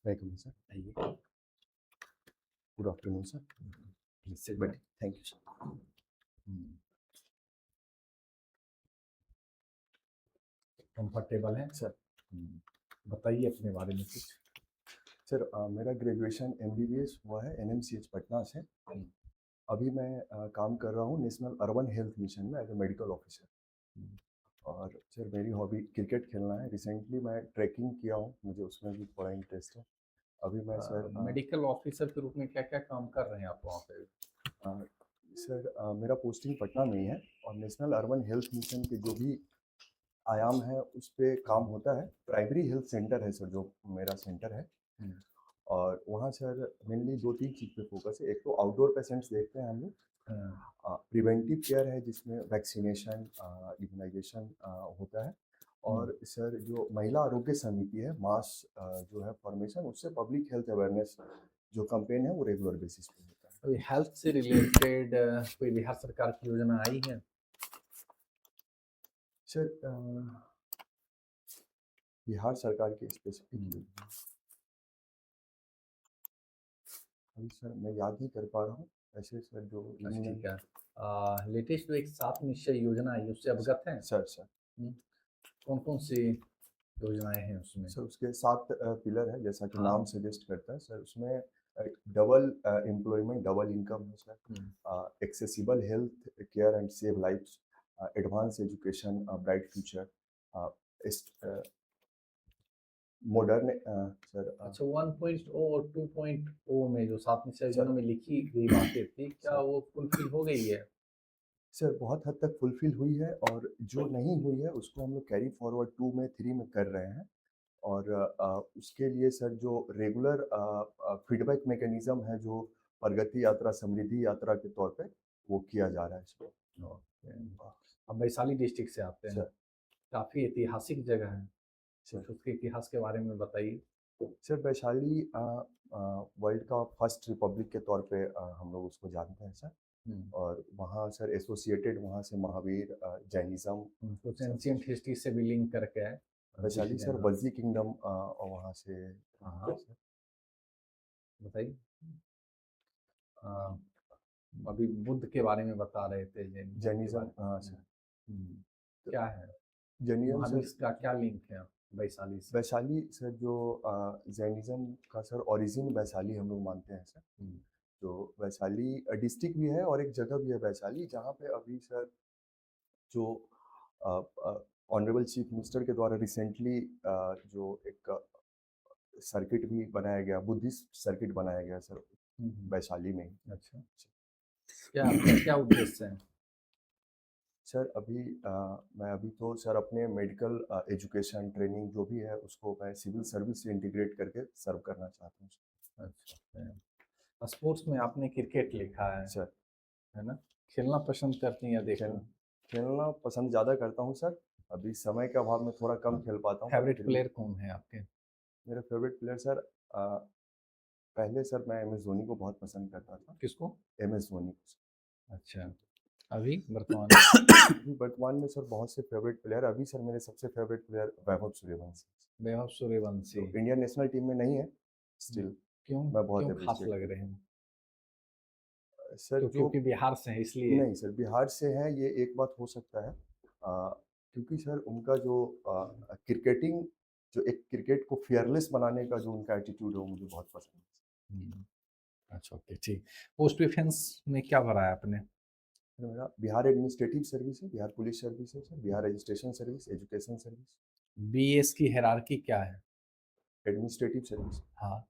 Welcome sir, आइए। Good afternoon sir. Please sit बैठ। Thank you sir. Comfortable हैं sir बताइए अपने बारे में कुछ। सर मेरा ग्रेजुएशन एमबीबीएस हुआ है एनएमसीएच पटना से। अभी मैं काम कर रहा हूँ नेशनल अर्बन हेल्थ मिशन में एज ए मेडिकल ऑफिसर। और सर मेरी हॉबी क्रिकेट खेलना है। रिसेंटली मैं ट्रैकिंग किया हूँ, मुझे उसमें भी थोड़ा इंटरेस्ट है। अभी मैं सर मेडिकल ऑफिसर के रूप में क्या क्या काम कर रहे हैं आप वहाँ पे? सर मेरा पोस्टिंग पटना में ही है और नेशनल अर्बन हेल्थ मिशन के जो भी आयाम है उस पर काम होता है। प्राइमरी हेल्थ सेंटर है सर जो मेरा सेंटर है। और वहाँ सर मेनली 2-3 चीज़ पे फोकस है। एक तो आउटडोर पेशेंट्स देखते हैं हम लोग। प्रिवेंटिव केयर है जिसमें वैक्सीनेशन, इम्यूनाइजेशन होता है। और सर जो महिला आरोग्य समिति है मास जो है फॉर्मेशन, उससे पब्लिक हेल्थ अवेयरनेस जो कैंपेन है वो रेगुलर बेसिस पे होता है। अभी हेल्थ से रिलेटेड कोई बिहार सरकार की योजना आई है? सर बिहार सरकार की स्पेसिफिक अभी सर मैं याद नहीं कर पा रहा हूँ ऐसे सर जो। ठीक है। लेटेस्ट जो एक 7 निश्चय योजना आई उससे अवगत हैं? सर कौन कौन सी योजनाएं हैं उसमें? सर उसके 7 पिलर है जैसा कि नाम सजेस्ट करता है सर। उसमें डबल एम्प्लॉयमेंट, डबल इनकम है sir. Accessible health care and save lifes, advance education, bright future, modern sir. अच्छा, 1.0 और 2.0 में जो 7 निश्चय योजना में लिखी गई बातें थी क्या वो फुलफिल हो गई है? सर बहुत हद तक फुलफिल हुई है और जो नहीं हुई है उसको हम लोग कैरी फॉरवर्ड 2 में 3 में कर रहे हैं। और उसके लिए सर जो रेगुलर फीडबैक मैकेनिज्म है जो प्रगति यात्रा समृद्धि यात्रा के तौर पे वो किया जा रहा है इसको। अब वैशाली डिस्ट्रिक्ट से आते हैं, काफ़ी ऐतिहासिक जगह है, कुछ उसके इतिहास के बारे में बताइए। सर वैशाली वर्ल्ड का फर्स्ट रिपब्लिक के तौर पे हम लोग उसको जानते हैं सर। और वहाँ सर एसोसिएटेड वहाँ से महावीर, जैनिज्म, कुछ एंशिएंट हिस्ट्री से भी लिंक करके है। वैशाली सर वज्जी किंगडम वहाँ से। हाँ बताइए। अभी बुद्ध के बारे में बता रहे थे, जैनिज्म। हाँ सर क्या है जैनिज्म महावीर सर का क्या लिंक है वैशाली से? वैशाली सर जो जैनिज्म का सर ओरिजिन वैशाली हम लोग मानते हैं सर। तो वैशाली डिस्ट्रिक्ट भी है और एक जगह भी है वैशाली जहाँ पे अभी सर जो ऑनरेबल चीफ मिनिस्टर के द्वारा रिसेंटली जो एक सर्किट भी बनाया गया, बुद्धिस्ट सर्किट बनाया गया सर वैशाली में। अच्छा, क्या क्या उद्देश्य है सर? अभी मैं अभी तो सर अपने मेडिकल एजुकेशन ट्रेनिंग जो भी है उसको मैं सिविल सर्विस से इंटीग्रेट करके सर्व करना चाहता हूँ। अच्छा, स्पोर्ट्स में आपने क्रिकेट लिखा है सर, है ना? खेलना पसंद करती हैं या देखना? खेलना पसंद ज़्यादा करता हूँ सर। अभी समय के अभाव में थोड़ा कम खेल पाता हूँ। फेवरेट प्लेयर कौन है आपके? मेरा फेवरेट प्लेयर सर पहले सर मैं एम एस धोनी को बहुत पसंद करता था। किसको? एम एस धोनी को। अच्छा, अभी वर्तमान वर्तमान में सर बहुत से फेवरेट प्लेयर। अभी सर मेरे सबसे फेवरेट प्लेयर वैभव सूर्यवंशी। वैभव सूर्यवंशी तो इंडियन नेशनल टीम में नहीं है स्टिल। क्यों मैं बहुत क्यों खास लग रहे हैं सर? जो क्योंकि बिहार से है इसलिए? नहीं सर बिहार से है ये एक बात हो सकता है क्योंकि सर उनका जो क्रिकेटिंग जो एक क्रिकेट को फेयरलेस बनाने का जो उनका एटीट्यूड है वो मुझे बहुत पसंद है। अच्छा, ओके, ठीक। पोस्ट डिफेंस में क्या भरा है आपने? मेरा बिहार एडमिनिस्ट्रेटिव सर्विस है, बिहार पुलिस सर्विस है sir, Bihar registration service, education service. BS की हायरार्की क्या है? Administrative service. हाँ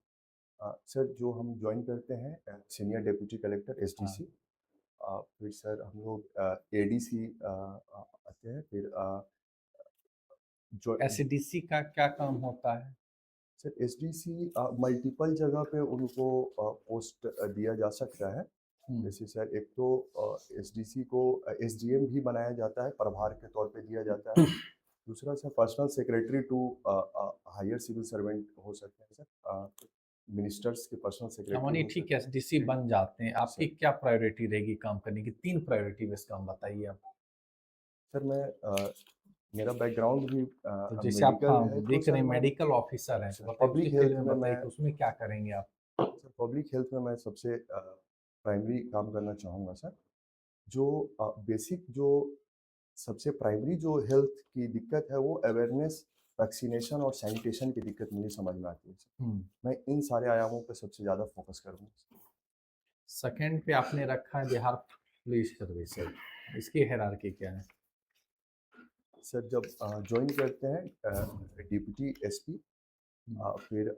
सर जो हम ज्वाइन करते हैं सीनियर डिप्टी कलेक्टर एसडीसी। फिर सर हम लोग एडीसी आते हैं। फिर जो एसडीसी का क्या काम होता है? सर एसडीसी मल्टीपल जगह पे उनको पोस्ट दिया जा सकता है। जैसे सर एक तो एसडीसी को एसडीएम भी बनाया जाता है, प्रभार के तौर पे दिया जाता है। दूसरा sir personal secretary to higher civil servant हो सकते हैं सर। मिनिस्टर्स के पर्सनल सेक्रेटरी। ठीक है, एसडीसी बन जाते हैं, आपकी क्या प्रायोरिटी रहेगी काम करने की? 3 प्रायोरिटी बेस काम बताइए आप। सर मैं मेरा बैकग्राउंड भी तो जैसे आप मेडिकल है, तो देख रहे सर हैं मैं मेडिकल ऑफिसर हैं, तो सर बताइए उसकी पब्लिक फील्ड हेल्थ में में बताइए मैं कि उसमें क्या करेंगे आप? सर पब्लिक हेल्थ में मैं सबसे प्राइमरी काम करना चाहूँगा सर। जो बेसिक जो सबसे प्राइमरी जो हेल्थ की दिक्कत है वो अवेयरनेस, वैक्सीनेशन और सैनिटेशन की दिक्कत मुझे समझ में आती है सर। हुँ। मैं इन सारे आयामों पे सबसे ज़्यादा फोकस करूँगा। सेकंड पे आपने रखा है बिहार पुलिस सर्विसेज, इसकी हायरार्की क्या है? सर जब जॉइन करते हैं डिप्टी एसपी, फिर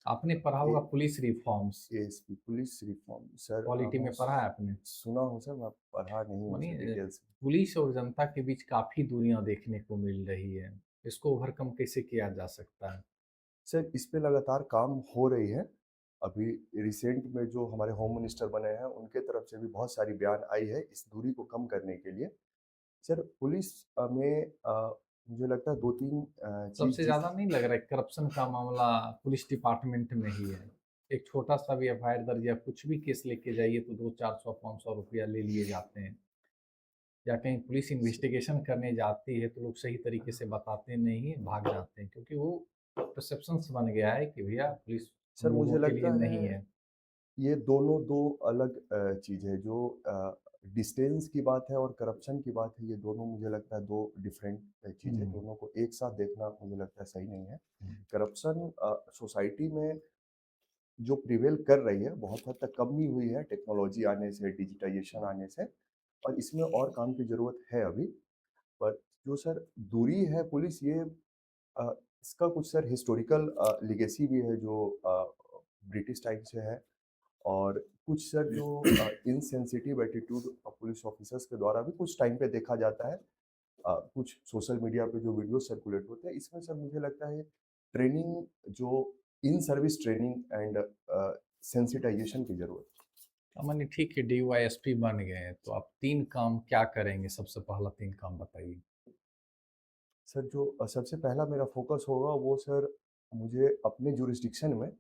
आपने पढ़ा होगा police reforms, ASP police reform sir polity में पढ़ा है आपने? सुना हूँ सर, मैं पढ़ा नहीं हूँ सर मानिए डिटेल्स में। पुलिस और जनता के बीच काफ़ी दूरियां देखने को मिल रही है, इसको ओवरकम कैसे किया जा सकता है? सर इस पे लगातार काम हो रही है। अभी रिसेंट में जो हमारे होम मिनिस्टर बने हैं उनके तरफ से भी बहुत सारी बयान आई है इस दूरी को कम करने के लिए। सर पुलिस में मुझे लगता है 2-3 चीज़ सबसे ज़्यादा नहीं लग रहा है करप्शन का मामला पुलिस डिपार्टमेंट में ही है? एक छोटा सा भी एफआईआर दर्ज या कुछ भी केस लेके जाइए तो 200-400-500 रुपया ले लिए जाते हैं, या कहीं पुलिस इन्वेस्टिगेशन करने जाती है तो लोग सही तरीके से बताते नहीं हैं, भाग जाते हैं, क्योंकि वो परसेप्शंस बन गया है कि भैया पुलिस सर हम मुझे लोगों के लिए लगता नहीं है है। ये दोनों 2 अलग चीज़ है। जो डिस्टेंस की बात है और करप्शन की बात है, ये दोनों मुझे लगता है 2 डिफरेंट चीज़ है। हुँ, दोनों को एक साथ देखना मुझे लगता है सही नहीं है। हुँ, करप्शन सोसाइटी में जो प्रिवेल कर रही है, बहुत हद तक कम ही हुई है टेक्नोलॉजी आने से, डिजिटाइज़ेशन आने से, और इसमें और काम की ज़रूरत है अभी। पर जो सर दूरी है पुलिस ये इसका कुछ सर हिस्टोरिकल लेगेसी भी है जो ब्रिटिश टाइम से है। और कुछ सर जो इनसेंसिटिव एटीट्यूड पुलिस ऑफिसर्स के द्वारा भी कुछ टाइम पे देखा जाता है। कुछ सोशल मीडिया पे जो वीडियो सर्कुलेट होते हैं, इसमें सर मुझे लगता है ट्रेनिंग जो in service training and sensitization की ज़रूरत है। मानिए ठीक है डीवाईएसपी बन गए हैं, तो आप 3 काम क्या करेंगे? सबसे पहला 3 काम बताइए। सर जो सबसे पहला मेरा फ़ोकस होगा वो सर मुझे अपने जुरिस्डिक्शन में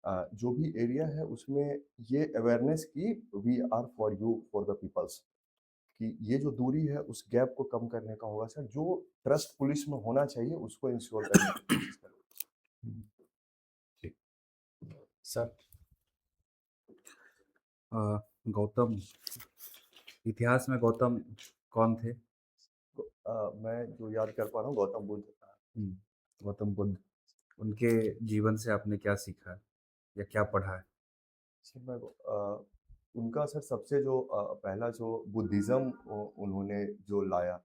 जो भी एरिया है उसमें ये अवेयरनेस की we are for you for the peoples, कि ये जो दूरी है उस गैप को कम करने का होगा सर। जो ट्रस्ट पुलिस में होना चाहिए उसको इंश्योर करने की कोशिश करूँगा। हुँ, ठीक। सर अ, गौतम, इतिहास में गौतम कौन थे? तो मैं जो याद कर पा रहा हूँ गौतम बुद्ध। हुँ, गौतम बुद्ध। उनके जीवन से आपने क्या सीखा है या क्या पढ़ा है? सर मैं उनका सर सबसे जो पहला जो बुद्धिज़्म उन्होंने जो लाया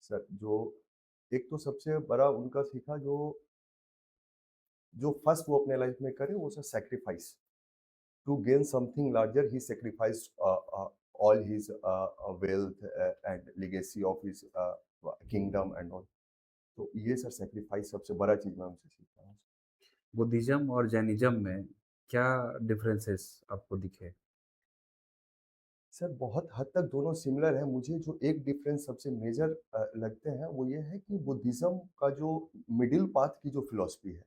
सर, जो एक तो सबसे बड़ा उनका सीखा जो जो फर्स्ट वो अपने लाइफ में करे वो sir sacrifice to gain something larger. He sacrificed all his wealth and legacy of his kingdom and all। तो ये सर सैक्रिफाइस सबसे बड़ा चीज़ मैं उनसे सीखा हूँ। बुद्धिज़्म और जैनिज़्म में क्या डिफरेंसेस आपको दिखे? सर बहुत हद तक दोनों सिमिलर है। मुझे जो एक डिफरेंस सबसे मेजर लगते हैं वो ये है कि बुद्धिज़्म का जो मिडिल पाथ की जो फिलॉसफी है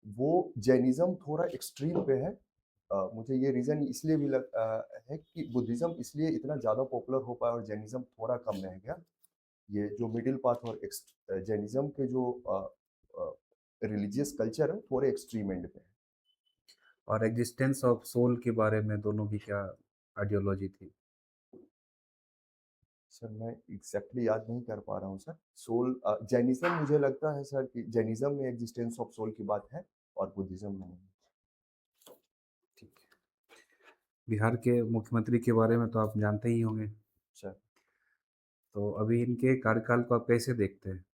वो जैनिज़्म थोड़ा एक्सट्रीम पे है। मुझे ये रीज़न इसलिए भी है कि बुद्धिज़्म इसलिए इतना ज़्यादा पॉपुलर हो पाया और जैनिज़्म थोड़ा कम रह गया। ये जो मिडिल पाथ और जैनिज़्म के जो रिलीजियस कल्चर है वो थोड़े एक्सट्रीम एंड पे है। और एक्जिस्टेंस ऑफ सोल के बारे में दोनों की क्या आइडियोलॉजी थी? सर मैं एग्जैक्टली याद नहीं कर पा रहा हूँ सर। सोल जैनिज्म मुझे लगता है सर कि जैनिज्म में एग्जिस्टेंस ऑफ सोल की बात है और बुद्धिज्म में नहीं। ठीक है। बिहार के मुख्यमंत्री के बारे में तो आप जानते ही होंगे, सर तो अभी इनके कार्यकाल को आप कैसे देखते हैं?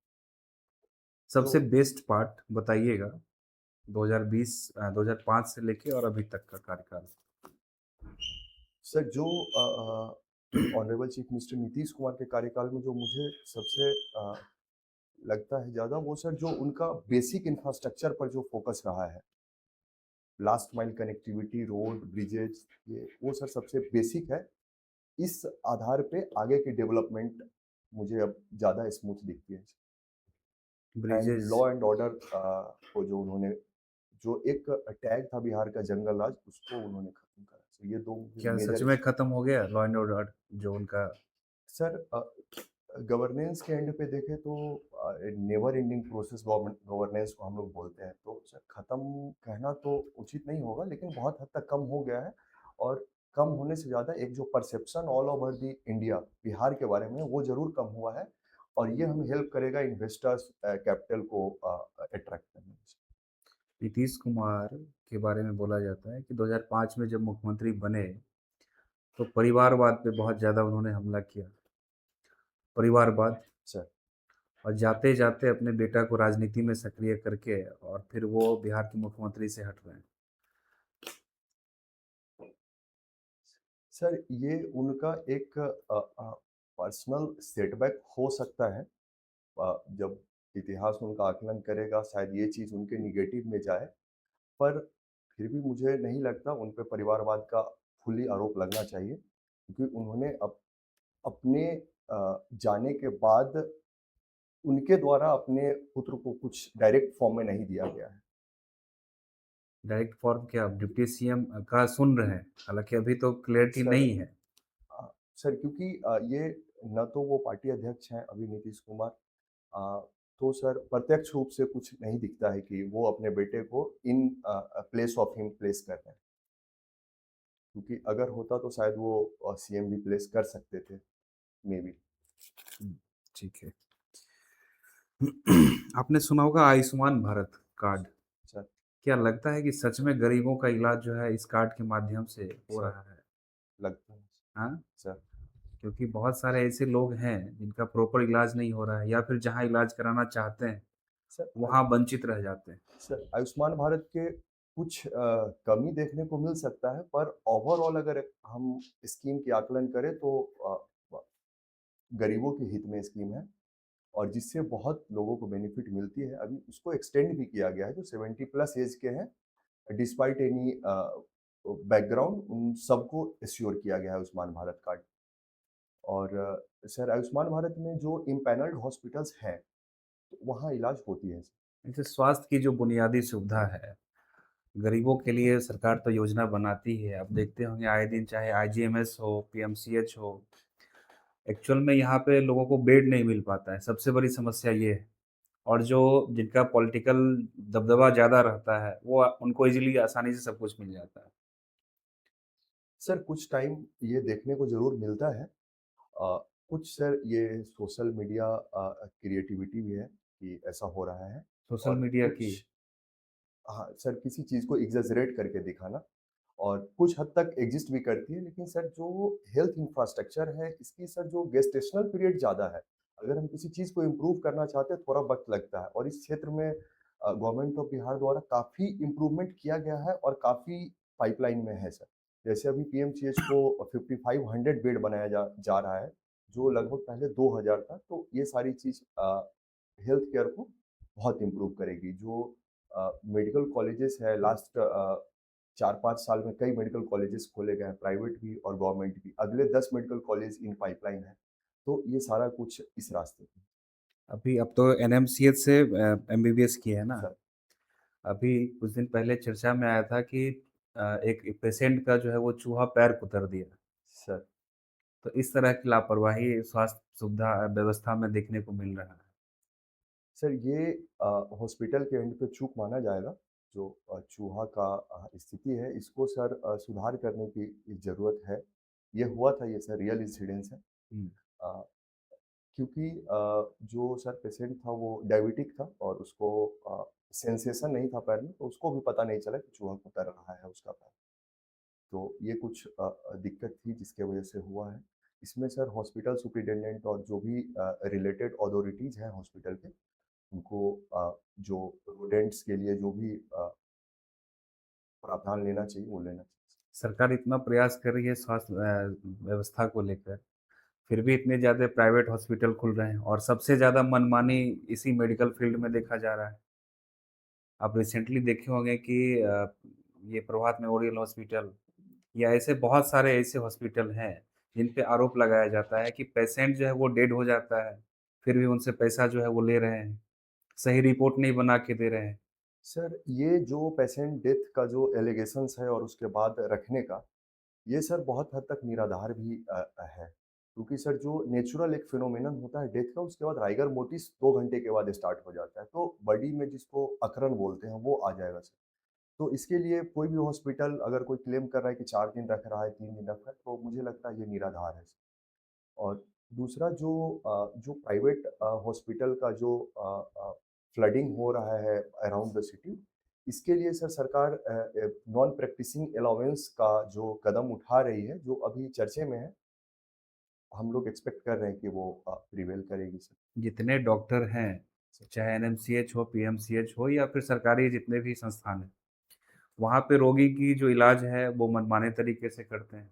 तो सबसे बेस्ट पार्ट बताइएगा 2020 2005 से लेके और अभी तक का कार्यकाल। सर जो honourable chief minister Nitish Kumar के कार्यकाल में जो मुझे सबसे लगता है ज़्यादा वो सर जो उनका बेसिक इंफ्रास्ट्रक्चर पर जो फोकस रहा है, last mile connectivity, road, bridges, ये वो सर सबसे बेसिक है। इस आधार पे आगे की डेवलपमेंट मुझे अब ज़्यादा स्मूथ दिखती है। And bridges law and order को जो उन्होंने जो एक टैग था बिहार का जंगल राज उसको उन्होंने खत्म करा। तो ये दो क्या सच मेजर में खत्म हो गया लॉ एंड ऑर्डर जो उनका? सर गवर्नेंस के एंड पे देखें तो नेवर एंडिंग प्रोसेस गवर्नेंस को हम लोग बोलते हैं, तो सर ख़त्म कहना तो उचित नहीं होगा, लेकिन बहुत हद तक कम हो गया है। और कम होने से ज़्यादा एक जो perception all over the India Bihar के बारे में वो ज़रूर कम हुआ है, और ये हमें हेल्प करेगा इन्वेस्टर्स कैपिटल को अट्रैक्ट करने में। नीतीश कुमार के बारे में बोला जाता है कि 2005 में जब मुख्यमंत्री बने तो परिवारवाद पे बहुत ज़्यादा उन्होंने हमला किया, परिवारवाद, सर और जाते-जाते अपने बेटा को राजनीति में सक्रिय करके और फिर वो बिहार के मुख्यमंत्री से हट रहे हैं। सर ये उनका एक पर्सनल सेटबैक हो सकता है। जब इतिहास उनका आकलन करेगा शायद ये चीज़ उनके निगेटिव में जाए, पर फिर भी मुझे नहीं लगता उन पे परिवारवाद का फुल्ली आरोप लगना चाहिए, क्योंकि उन्होंने अपने जाने के बाद उनके द्वारा अपने पुत्र को कुछ डायरेक्ट फॉर्म में नहीं दिया गया है। डायरेक्ट फॉर्म क्या आप डिप्टी सीएम का सुन रहे हैं? हालाँकि अभी तो क्लैरिटी सर नहीं है। सर क्योंकि ये न तो वो पार्टी अध्यक्ष हैं अभी नीतीश कुमार, अ, तो सर प्रत्यक्ष रूप से कुछ नहीं दिखता है कि वो अपने बेटे को in place of him place कर रहे हैं, क्योंकि अगर होता तो शायद वो सीएम भी प्लेस कर सकते थे, मे बी। हुँ, ठीक है। आपने सुना होगा आयुष्मान भारत कार्ड। सर क्या लगता है कि सच में गरीबों का इलाज जो है इस कार्ड के माध्यम से हो सर रहा है? लगता है हाँ? सर। क्योंकि बहुत सारे ऐसे लोग हैं जिनका प्रॉपर इलाज नहीं हो रहा है या फिर जहाँ इलाज कराना चाहते हैं, सर वहाँ वंचित रह जाते हैं। सर आयुष्मान भारत के कुछ कमी देखने को मिल सकता है, पर ओवरऑल अगर हम स्कीम की आकलन करें तो गरीबों के हित में स्कीम है, और जिससे बहुत लोगों को बेनिफिट मिलती है। अभी उसको एक्सटेंड भी किया गया है, जो 70 प्लस एज के हैं, डिस्पाइट एनी बैकग्राउंड, उन सबको एश्योर किया गया है आयुष्मान भारत कार्ड। और सर आयुष्मान भारत में जो इम्पैनल्ड हॉस्पिटल्स हैं, तो वहाँ इलाज होती है। जैसे स्वास्थ्य की जो बुनियादी सुविधा है, गरीबों के लिए सरकार तो योजना बनाती ही है। आप देखते होंगे आए दिन चाहे आईजीएमएस हो, पीएमसीएच हो, एक्चुअल में यहाँ पे लोगों को बेड नहीं मिल पाता है, सबसे बड़ी समस्या ये है। और जो जिनका पॉलिटिकल दबदबा ज़्यादा रहता है, वो उनको ईज़िली आसानी से सब कुछ मिल जाता है। सर कुछ टाइम ये देखने को ज़रूर मिलता है। कुछ सर ये सोशल मीडिया क्रिएटिविटी भी है कि ऐसा हो रहा है। सोशल और मीडिया की कुछ, हाँ सर, किसी चीज़ को एग्ज़ैजरेट करके दिखाना, और कुछ हद तक एग्ज़िस्ट भी करती है, लेकिन सर जो हेल्थ इंफ्रास्ट्रक्चर है, इसकी सर जो गेस्टेशनल पीरियड ज़्यादा है। अगर हम किसी चीज़ को इम्प्रूव करना चाहते हैं, थोड़ा वक़्त लगता है, और इस क्षेत्र में गवर्नमेंट ऑफ बिहार द्वारा काफ़ी इम्प्रूवमेंट किया गया है और काफ़ी पाइपलाइन में है सर। जैसे अभी पीएमसीएच को 5500 बेड बनाया जा जा रहा है, जो लगभग पहले 2000 था। तो ये सारी चीज़ हेल्थ केयर को बहुत इम्प्रूव करेगी। जो मेडिकल कॉलेजेस है, लास्ट 4-5 साल में कई मेडिकल कॉलेजेस खोले गए हैं, प्राइवेट भी और गवर्नमेंट भी। अगले 10 मेडिकल कॉलेज इन पाइपलाइन है। तो ये सारा कुछ इस रास्ते पे अभी अब तो एनएमसीएच से एमबीबीएस की है ना? सर। अभी कुछ दिन पहले चर्चा में आया था कि एक पेशेंट का जो है वो चूहा पैर कुतर दिया। सर तो इस तरह की लापरवाही स्वास्थ्य सुविधा व्यवस्था में देखने को मिल रहा है। सर ये हॉस्पिटल के एंड पे चूक माना जाएगा। जो चूहा का स्थिति है, इसको सर सुधार करने की ज़रूरत है। ये हुआ था, ये सर रियल इंसिडेंस है। हुँ। अ, क्योंकि जो सर पेशेंट था वो डायबिटिक था, और उसको सेंसेशन नहीं था पैर में, तो उसको भी पता नहीं चला कि चूहा कुतर रहा है उसका पैर। तो ये कुछ दिक्कत थी जिसके वजह से हुआ है। इसमें सर हॉस्पिटल सुपरिटेंडेंट और जो भी रिलेटेड अथॉरिटीज़ हैं हॉस्पिटल के, उनको जो रोडेंट्स के लिए जो भी प्रावधान लेना चाहिए वो लेना चाहिए। सरकार इतना प्रयास कर रही है स्वास्थ्य व्यवस्था को लेकर, फिर भी इतने ज़्यादा प्राइवेट हॉस्पिटल खुल रहे हैं और सबसे ज़्यादा मनमानी इसी मेडिकल फील्ड में देखा जा रहा है। आप रिसेंटली देखे होंगे कि ये प्रभात मेमोरियल हॉस्पिटल या ऐसे बहुत सारे ऐसे हॉस्पिटल हैं, जिन पे आरोप लगाया जाता है कि पेशेंट जो है वो डेड हो जाता है, फिर भी उनसे पैसा जो है वो ले रहे हैं, सही रिपोर्ट नहीं बना के दे रहे हैं। सर ये जो पेशेंट डेथ का जो एलिगेशंस है और उसके बाद रखने का, ये सर बहुत हद तक निराधार भी है। क्योंकि सर जो नेचुरल एक फिनोमेनन होता है डेथ का, उसके बाद राइगर मोटिस 2 घंटे के बाद स्टार्ट हो जाता है, तो बॉडी में जिसको अकरन बोलते हैं वो आ जाएगा सर। तो इसके लिए कोई भी हॉस्पिटल अगर कोई क्लेम कर रहा है कि 4 दिन रख रहा है, 3 दिन रख रहा है, तो मुझे लगता है ये निराधार है। और दूसरा जो प्राइवेट हॉस्पिटल का जो फ्लडिंग हो रहा है अराउंड द सिटी, इसके लिए सर सरकार नॉन प्रैक्टिसिंग अलाउंस का जो कदम उठा रही है, जो अभी चर्चे में है, हम लोग एक्सपेक्ट कर रहे हैं कि वो प्रिवेल करेगी सर। जितने डॉक्टर हैं, चाहे एनएमसीएच हो, पीएमसीएच हो या फिर सरकारी जितने भी संस्थान हैं, वहाँ पे रोगी की जो इलाज है वो मनमाने तरीके से करते हैं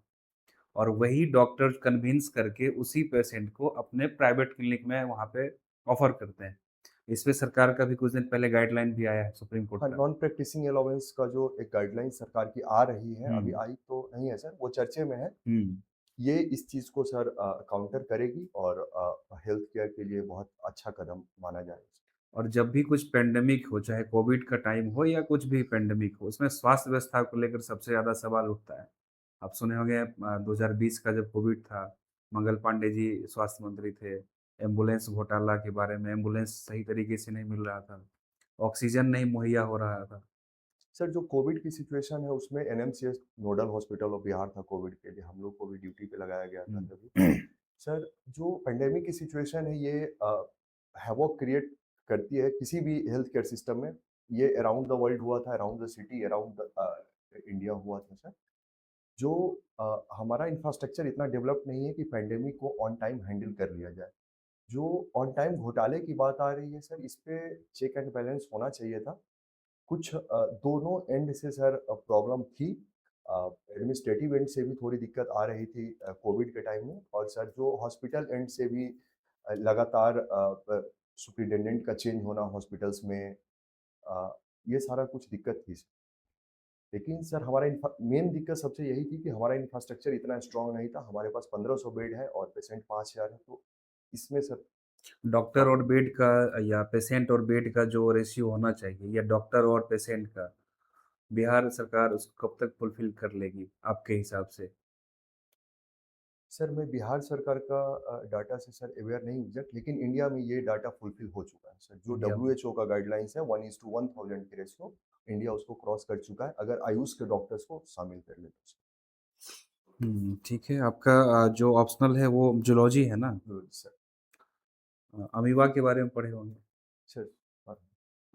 और वही डॉक्टर कन्विंस करके उसी पेशेंट को अपने प्राइवेट क्लिनिक में वहाँ पे ऑफर करते हैं। इस पे सरकार का भी कुछ दिन पहले गाइडलाइन भी आया है सुप्रीम कोर्ट हाँ, का। नॉन प्रैक्टिसिंग अलाउंस का जो एक गाइडलाइन सरकार की आ रही है, अभी हुँ, आई तो नहीं है सर, वो चर्चे में है। हुँ। ये इस चीज़ को सर काउंटर करेगी और हेल्थ केयर के लिए बहुत अच्छा कदम माना जाएगा। और जब भी कुछ पैंडेमिक हो, चाहे कोविड का टाइम हो या कुछ भी पैंडेमिक हो, उसमें स्वास्थ्य व्यवस्था को लेकर सबसे ज़्यादा सवाल उठता है। आप सुने होंगे 2020 का जब कोविड था, मंगल पांडे जी स्वास्थ्य मंत्री थे, एम्बुलेंस घोटाला के बारे में, एम्बुलेंस सही तरीके से नहीं मिल रहा था, ऑक्सीजन नहीं मुहैया हो रहा था। सर जो कोविड की सिचुएशन है उसमें NMCH nodal hospital of Bihar था कोविड के लिए, हम लोग को भी ड्यूटी पे लगाया गया था हुँ, तभी। सर जो पेंडेमिक की सिचुएशन है ये हैवॉक क्रिएट करती है किसी भी हेल्थ केयर सिस्टम में। ये अराउंड द वर्ल्ड हुआ था, around the city, around the India हुआ था सर। जो हमारा इंफ्रास्ट्रक्चर इतना डेवलप नहीं है कि पेंडेमिक को ऑन टाइम हैंडल कर लिया जाए। जो ऑन टाइम घोटाले की बात आ रही है सर, इस पे चेक एंड बैलेंस होना चाहिए था। कुछ दोनों एंड से सर प्रॉब्लम थी। एडमिनिस्ट्रेटिव एंड से भी थोड़ी दिक्कत आ रही थी कोविड के टाइम में, और सर जो हॉस्पिटल एंड से भी लगातार सुपरिटेंडेंट का चेंज होना हॉस्पिटल्स में, अ, ये सारा कुछ दिक्कत थी। लेकिन सर हमारा मेन दिक्कत सबसे यही थी कि हमारा इंफ्रास्ट्रक्चर इतना स्ट्रांग नहीं था। हमारे पास 1500 बेड है और पेशेंट 5000 है, तो इसमें सर डॉक्टर और बेड का या पेशेंट और बेड का जो रेशियो होना चाहिए या डॉक्टर और पेशेंट का, बिहार सरकार उसको कब तक फुलफ़िल कर लेगी आपके हिसाब से? सर मैं बिहार सरकार का डाटा से सर अवेयर नहीं एग्जैक्ट, लेकिन इंडिया में ये डाटा फुलफिल हो चुका है सर। जो इंडिया में? डब्ल्यूएचओ का गाइडलाइंस है 1:1000 के रेशियो, इंडिया उसको क्रॉस कर चुका है अगर आयुष के डॉक्टर्स को शामिल कर ले तो। ठीक है। आपका जो ऑप्शनल है वो ज़ूलॉजी है ना? सर अमीबा के बारे में पढ़े होंगे। सर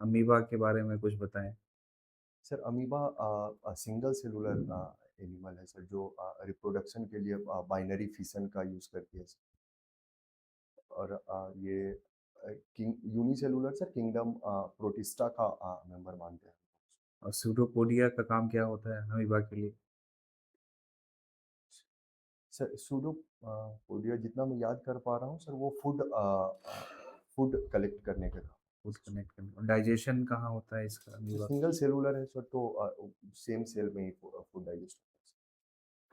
अमीबा के बारे में कुछ बताएँ? Sir amoeba single cellular animal है सर, जो रिप्रोडक्शन के लिए बाइनरी फिशन का यूज़ करती है सर। और ये king unicellular sir kingdom protista का मेंबर मानते हैं। और सूडोपोडिया का काम क्या होता है अमीबा के लिए? सर सूडो पोडिया जितना मैं याद कर पा रहा हूँ सर, वो फूड कलेक्ट करने का काम। फूड कनेक्ट करने और डाइजेशन कहाँ होता है इसका अमीबा? सिंगल सेलुलर है सर, तो सेम सेल में ही फूड डाइजेस्ट होता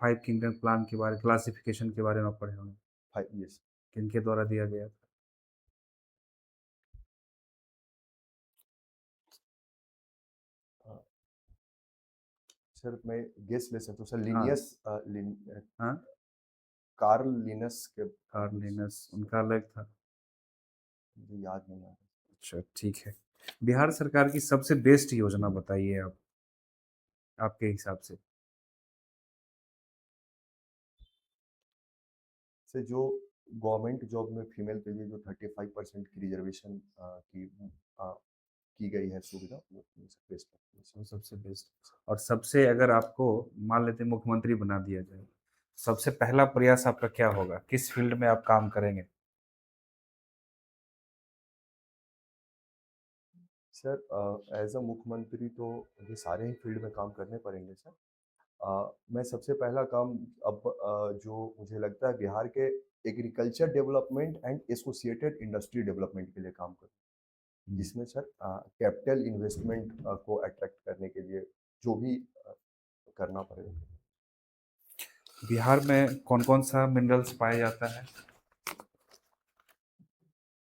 5 किंगडम प्लान के बारे क्लासिफिकेशन के बारे में आप पढ़े होंगे। है। यस किनके द्वारा दिया गया था? सर मैं गेस ले सकता हूँ सर, हाँ, लिनियस हाँ, कार्ल लिनस के, कार्ल लिनस उनका अलग था। मुझे याद नहीं आ रहा। अच्छा, ठीक है। बिहार सरकार की सबसे बेस्ट योजना बताइए आप, आपके हिसाब से? सर जो गवर्नमेंट जॉब में फीमेल के लिए जो 35% की रिजर्वेशन की गई है सुविधा, वो बेस्ट है। वो सबसे बेस्ट और सबसे अगर आपको मान लेते हैं मुख्यमंत्री बना दिया जाए, सबसे पहला प्रयास आपका क्या होगा? किस फील्ड में आप काम करेंगे? सर एज अ मुख्यमंत्री तो मुझे सारे ही फील्ड में काम करने पड़ेंगे सर। मैं सबसे पहला काम अब जो मुझे लगता है बिहार के agriculture development and associated industry development के लिए काम करूँ, हुँ। जिसमें सर कैपिटल इन्वेस्टमेंट को अट्रैक्ट करने के लिए जो भी करना पड़ेगा। बिहार में कौन-कौन सा मिनरल्स पाया जाता है?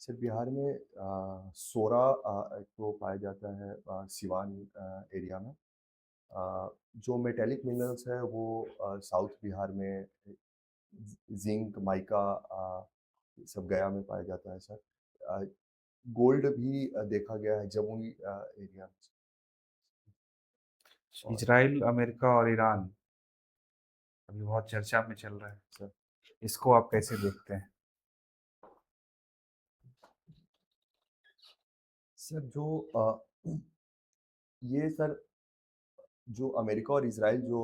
सर बिहार में सोरा को पाया जाता है सिवान एरिया में। जो मेटेलिक मिनरल्स है वो साउथ बिहार में जिंक, माइका, ये सब गया में पाया जाता है सर। गोल्ड भी देखा गया है जमुई एरिया में। और इजराइल, अमेरिका और ईरान अभी बहुत चर्चा में चल रहा है सर इसको आप कैसे देखते हैं? सर जो ये सर जो अमेरिका और इसराइल जो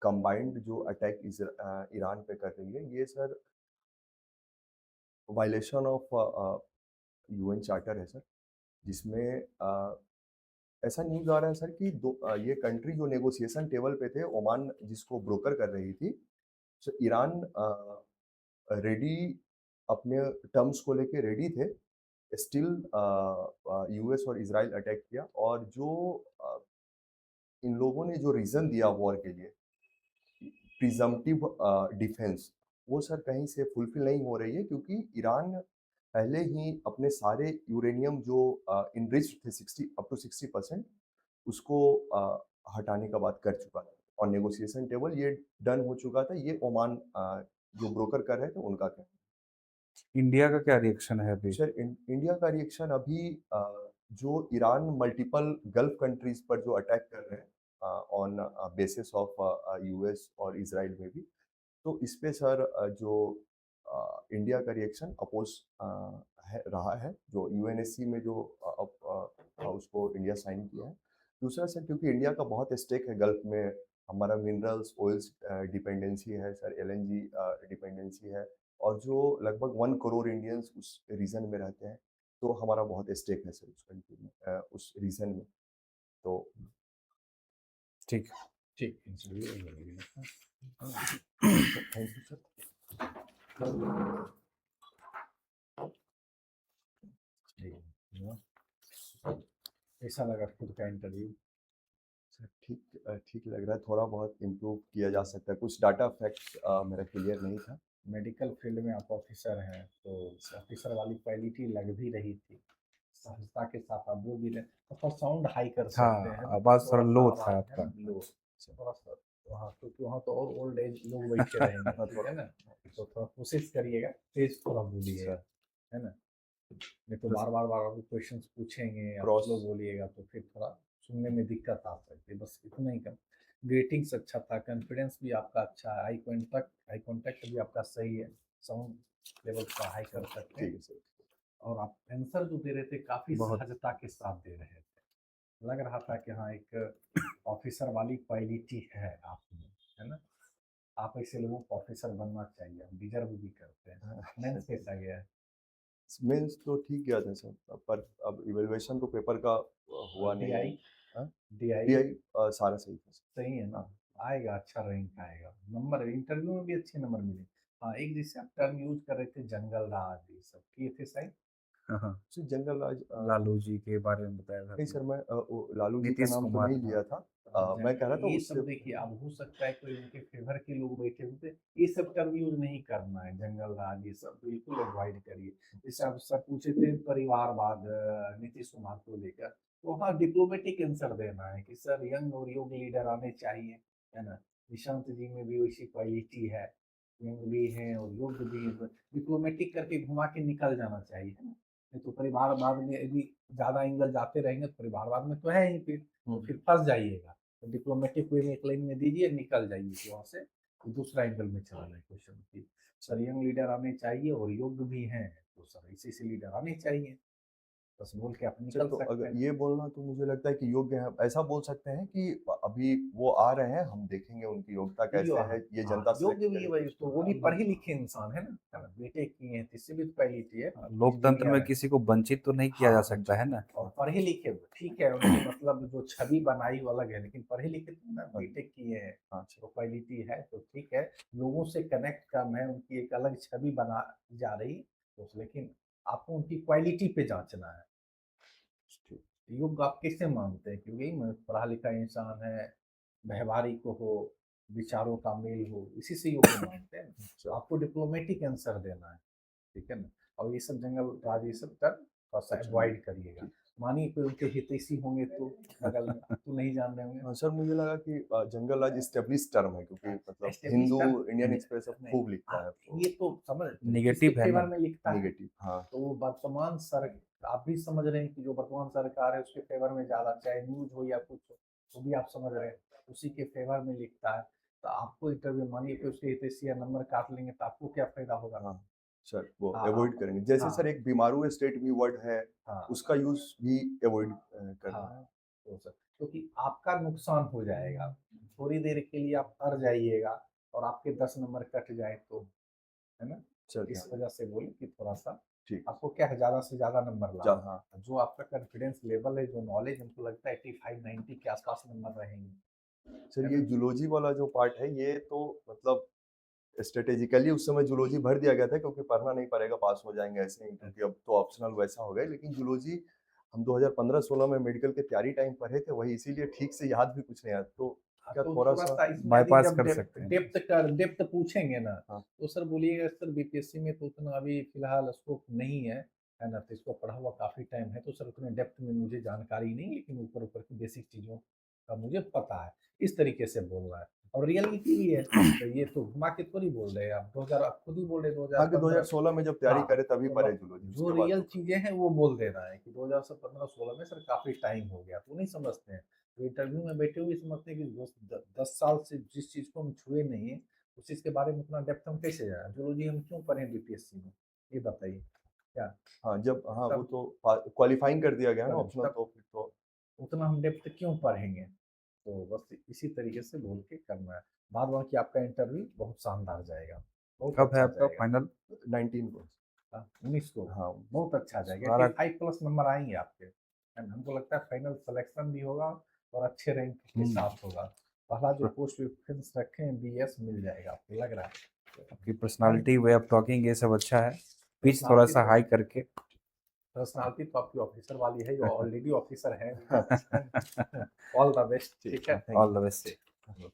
कंबाइंड जो अटैक ईरान पे कर रही है, ये sir violation of UN charter है सर, जिसमें ऐसा न्यूज़ आ रहा है सर कि ये कंट्री जो नेगोशिएशन टेबल पे थे, ओमान जिसको ब्रोकर कर रही थी, सो ईरान रेडी, अपने टर्म्स को लेके रेडी थे। स्टिल यूएस और इसराइल अटैक किया, और जो इन लोगों ने जो रीज़न दिया वॉर के लिए, प्रिजम्पटिव डिफेंस, वो सर कहीं से फुलफिल नहीं हो रही है, क्योंकि ईरान पहले ही अपने सारे यूरेनियम जो इनरिच्ड थे 60 अप टू 60%, उसको हटाने का बात कर चुका था, और नेगोशिएशन टेबल ये डन हो चुका था। ये ओमान जो ब्रोकर कर रहे थे उनका कहना है। इंडिया का क्या रिएक्शन है अभी? सर इंडिया का रिएक्शन अभी जो ईरान मल्टीपल गल्फ कंट्रीज पर जो अटैक कर रहे हैं ऑन बेसिस ऑफ यूएस और इसराइल में भी, तो इस पे सर जो इंडिया का रिएक्शन अपोज रहा है, जो यूएनएससी में जो उसको इंडिया साइन किया है। दूसरा सर, क्योंकि इंडिया का बहुत स्टेक है गल्फ में, हमारा मिनरल्स ऑयल्स डिपेंडेंसी है सर, एलएनजी डिपेंडेंसी है, और जो लगभग 1 करोड़ इंडियंस उस रीजन में रहते हैं, तो हमारा बहुत स्टेक है सर उस कंट्री में, उस रीजन में। तो ठीक ठीक थैंक यू सर। कैसा लगा खुद का इंटरव्यू? सर ठीक लग रहा है, थोड़ा बहुत इम्प्रूव किया जा सकता है, कुछ डाटा फैक्ट्स मेरा क्लियर नहीं था। मेडिकल फील्ड में आप ऑफिसर हैं, तो ऑफिसर वाली क्वालिटी लग भी रही थी, सहजता के साथ आप बोल भी रहे, तो साउंड हाई कर सकते हैं, हाँ, आवाज थोड़ा लो था आवाज है आपका। ना लो, थोड़ा सा वहाँ, क्योंकि वहाँ तो और ओल्ड एज लोग बैठे रहेंगे, ठीक है ना, तो थोड़ा कोशिश करिएगा तेज थोड़ा बोलिएगा, है ना, नहीं तो बार बार क्वेश्चन पूछेंगे आप Cross- लोग बोलिएगा तो फिर थोड़ा सुनने में दिक्कत आ सकती है, बस इतना ही कम। ग्रीटिंग्स अच्छा था, कॉन्फिडेंस भी आपका अच्छा है, आई कांटेक्ट भी आपका सही है, साउंड लेवल का हाई कर सकते ठीक हैं, है सर। और आप आंसर जो दे रहे थे काफी बहुत। सहजता के साथ दे रहे थे, लग रहा था कि हाँ एक ऑफिसर वाली क्वालिटी है आप में, है ना, आप ऐसे लोगों को ऑफिसर बनना चाहिए, हम डिजर्व भी करते हैं। मेंस कैसा गया है? मेंस तो ठीक गया था सर, पर अब इवेलुएशन तो पेपर का हुआ नहीं है। DI हाँ? DI DI सारा सही था सर। सही है ना, आएगा अच्छा रैंक आएगा, नंबर इंटरव्यू में भी अच्छे नंबर मिले। हाँ, एक जिससे आप टर्म यूज कर रहे थे जंगल राज, ये सब किए थे शायद। हाँ, सर जंगल राज लालू जी के बारे में बताया था नहीं आपने। सर, मैं वो लालू जी का नीतीश नाम तो कुमार, नहीं लिया था। मैं कह रहा था ये उससे। सब देखिए, अब हो सकता है कोई उनके फेवर के लोग बैठे होते, ये सब टर्म यूज नहीं करना है, जंगल राज ये सब बिल्कुल अवॉइड करिए। जैसे आप सब पूछे थे परिवारवाद नीतीश कुमार को लेकर, तो वहाँ डिप्लोमेटिक आंसर देना है कि सर यंग और योग्य लीडर आने चाहिए, है ना, निशांत जी में भी वैसी क्वालिटी है, यंग भी है और योग्य भी है, डिप्लोमेटिक करके घुमा के निकल जाना चाहिए, है ना, नहीं तो परिवारवाद में यदि ज्यादा एंगल जाते रहेंगे तो परिवारवाद में तो है ही, फिर तो फिर फंस जाइएगा, तो डिप्लोमेटिक वे में एक लाइन में दीजिए, निकल जाइए कि वहाँ से, तो दूसरा एंगल में चला जाए क्वेश्चन की, सर यंग लीडर आने चाहिए और योग्य भी हैं, तो सर ऐसे लीडर आने चाहिए, बस बोल के आप सर निकल तो सकते अगर हैं। ये बोलना तो मुझे लगता है कि योग्य है, ऐसा बोल सकते हैं कि अभी वो आ रहे हैं, हम देखेंगे उनकी योग्यता कैसे है, ये जनता योग्य सेलेक्ट भी है भाई, करेगी। तो वो भी पढ़े लिखे इंसान है ना, बीटेक किए हैं, तो इससे भी तो क्वालिटी है, लोकतंत्र में इंजीनियर है। किसी को वंचित तो नहीं किया जा हाँ, सकता है ना। और पढ़े लिखे ठीक है, उनकी मतलब जो छवि बनाई वो अलग है, लेकिन पढ़े लिखे तो ना, बीटेक किए हैं, तो क्वालिटी है तो ठीक है, लोगों से कनेक्ट कम है, उनकी एक अलग छवि बना जा रही, तो लेकिन आपको उनकी क्वालिटी पे जांचना है, योग आप कैसे मानते हैं, क्योंकि पढ़ा लिखा इंसान है, व्यवहारिक हो, विचारों का मेल हो, इसी से योग को मानते हैं, तो आपको डिप्लोमेटिक आंसर देना है, ठीक है ना, और ये सब जंगल राज ये सब कर थोड़ा सा अवॉइड करिएगा। मानिए कोई उनके हितैषी होंगे तो बगल में तो नहीं जान रहे होंगे। सर मुझे लगा कि जंगल राज इस्टेब्लिश टर्म है, क्योंकि मतलब Established हिंदू term इंडियन नहीं, एक्सप्रेस अब नहीं, खूब लिखता है, तो ये तो समझ निगेटिव किसके है ना। फेवर में लिखता है। निगेटिव। हाँ तो वो वर्तमान सर आप भी समझ रहे हैं कि जो वर्तमान सरकार है उसके फेवर में ज्यादा, चाहे न्यूज हो या कुछ हो, वो भी आप समझ रहे हैं उसी के फेवर में लिखता है। तो आपको इंटरव्यू मानिए कि उसके हितैषी या नंबर काट लेंगे तो आपको क्या फायदा होगा। हाँ सर, वो हाँ अवॉइड करेंगे। जैसे हाँ सर एक बीमारू स्टेट में वर्ड है, हाँ उसका यूज भी अवॉइड करना हाँ है। तो सर क्योंकि आपका नुकसान हो जाएगा, थोड़ी देर के लिए आप अड़ जाइएगा और आपके 10 नंबर कट जाए तो, है ना। सर इस ध्यान वजह से बोले कि थोड़ा सा ठीक। आपको क्या है, ज़्यादा से ज़्यादा नंबर लाना हाँ है। जो आपका कॉन्फिडेंस लेवल है, जो नॉलेज, हमको लगता है 85-90 के आसपास नंबर रहेंगे, सर, है ये ना। जूलॉजी वाला जो पार्ट है, ये तो मतलब स्ट्रेटेजिकली उस समय जूलॉजी भर दिया गया था, क्योंकि पढ़ना नहीं पड़ेगा, पास हो जाएंगे ऐसे ही, क्योंकि अब तो ऑप्शनल वैसा हो गया। लेकिन जूलॉजी हम 2015-16 में मेडिकल के तैयारी टाइम पढ़े थे, वही इसीलिए ठीक से याद भी कुछ नहीं आया। तो क्या तो थोड़ा थोड़ा सा सा इसमें यदि बाईपास जब कर डेप्थ सकते हैं। डेप्थ पूछेंगे ना, हाँ तो सर बोलिएगा सर बीपीएससी में तो उतना अभी फिलहाल स्कोप नहीं है ना, तो इसको पढ़ा हुआ काफ़ी टाइम है, तो सर उतने डेप्थ में मुझे जानकारी नहीं, लेकिन ऊपर ऊपर की बेसिक चीज़ों का मुझे पता है, इस तरीके से बोल रहा है। और रियलिटी भी है, तो ये तो घुमा के थोड़ी बोल रहे हैं आप। 2000 आप खुद ही बोल रहे हाँ, कि 2015। 2016 में जब तैयारी हाँ, करे तभी तो पढ़े जूलॉजी, जो उसके बाद रियल तो चीजें हैं वो बोल दे रहा है कि 2015-16 में सर काफी टाइम हो गया, तो नहीं समझते हैं। तो इंटरव्यू में बैठे हुए समझते हैं कि 10 साल से जिस चीज को हम छुए नहीं है, उस चीज के बारे में उतना डेप्थ हम कैसे जाए। जूलॉजी हम क्यों पढ़ें बीपीएससी में, ये बताइए क्या। हाँ, जब हाँ वो तब तो क्वालिफाइंग कर दिया गया ना ऑप्शनल, तब तो फिर तो उतना हम डेप्थ क्यों पढ़ेंगे। तो बस इसी तरीके से बोल के करना है। बाद बाकी आपका इंटरव्यू बहुत शानदार जाएगा, बहुत कब है अच्छा आपका जाएगा। फाइनल? 19 को। 19 को हाँ बहुत अच्छा जाएगा, सारा 85 प्लस नंबर आएंगे आपके। एंड हमको लगता है फाइनल सिलेक्शन भी होगा और अच्छे रैंक के साथ होगा। पहला जो पोस्ट प्रेफरेंस रखे हैं बीएस मिल जाएगा, आपको लग रहा है। आपकी पर्सनालिटी, वे ऑफ टॉकिंग, ये सब अच्छा है। पिच थोड़ा सा हाई करके। पर्सनालिटी तो आपकी ऑफिसर वाली है, जो ऑलरेडी ऑफिसर है। ऑल द बेस्ट, ठीक है, ठीक है, all the thank best. You.